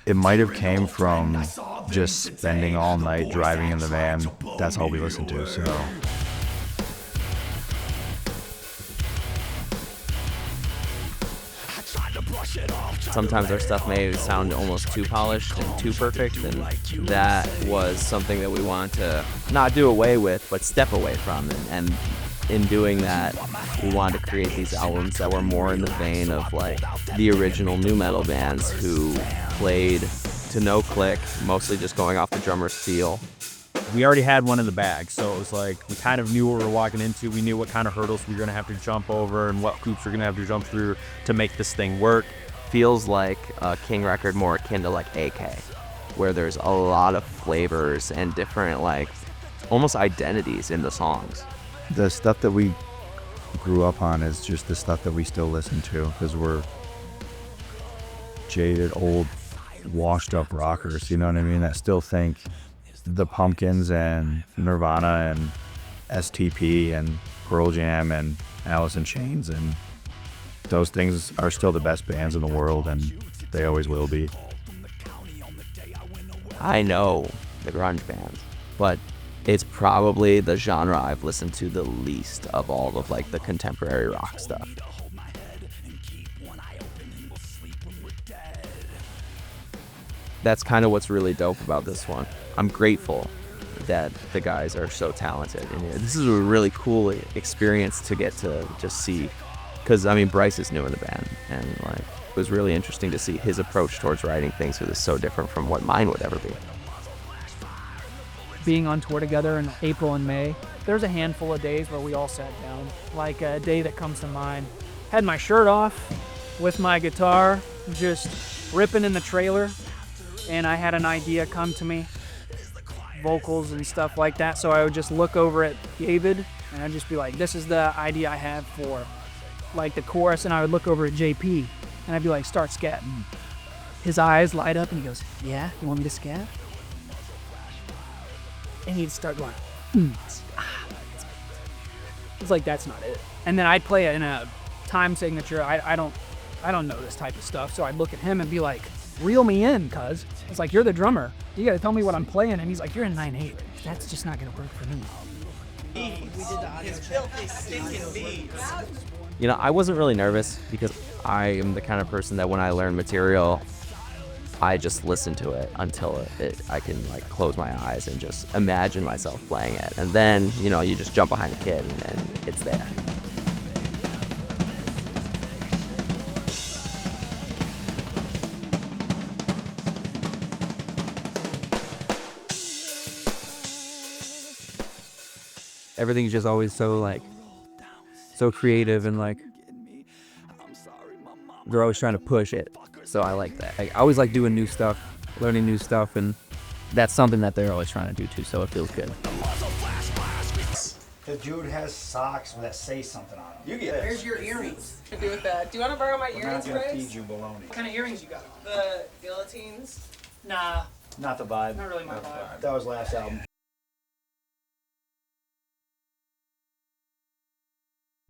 It might have came from just spending all night driving in the van. That's all we listened to, so. Sometimes our stuff may sound almost too polished and too perfect, and that was something that we wanted to not do away with, but step away from. And in doing that, we wanted to create these albums that were more in the vein of like the original nu metal bands who played to no click, mostly just going off the drummer's feel. We already had one in the bag, so it was like we kind of knew what we were walking into. We knew what kind of hurdles we were going to have to jump over and what hoops we were going to have to jump through to make this thing work. Feels like a King record more akin to like AK, where there's a lot of flavors and different like almost identities in the songs. The stuff that we grew up on is just the stuff that we still listen to because we're jaded, old, washed up rockers, you know what I mean? That still think the Pumpkins and Nirvana and STP and Pearl Jam and Alice in Chains, and those things are still the best bands in the world, and they always will be. I know the grunge bands, but it's probably the genre I've listened to the least of all of like the contemporary rock stuff. That's kind of what's really dope about this one. I'm grateful that the guys are so talented, and this is a really cool experience to get to just see, because I mean Bryce is new in the band, and like it was really interesting to see his approach towards writing things because it's so different from what mine would ever be. Being on tour together in April and May, there's a handful of days where we all sat down. Like a day that comes to mind, had my shirt off with my guitar, just ripping in the trailer, and I had an idea come to me, vocals and stuff like that. So I would just look over at David and I'd just be like, this is the idea I have for like the chorus, and I would look over at JP and I'd be like, start scatting. His eyes light up and he goes, yeah, you want me to scat? And he'd start going, It's like, that's not it. And then I'd play it in a time signature. I don't know this type of stuff. So I'd look at him and be like, reel me in, cuz. It's like, you're the drummer. You got to tell me what I'm playing. And he's like, you're in 9/8. That's just not going to work for me. You know, I wasn't really nervous because I am the kind of person that when I learn material, I just listen to it until I can like close my eyes and just imagine myself playing it. And then, you know, you just jump behind the kid and it's there. Everything's just always so like so creative, and like they're always trying to push it, so I like that. I always like doing new stuff, learning new stuff, and that's something that they're always trying to do too, so it feels good. The dude has socks that say something on them. You get this. Here's your earrings to do with that. Do you want to borrow my earrings, I'm not gonna Bryce? feed you baloney. What kind of earrings you got? The guillotines. Nah, Not the vibe. not really my vibe. That was last album.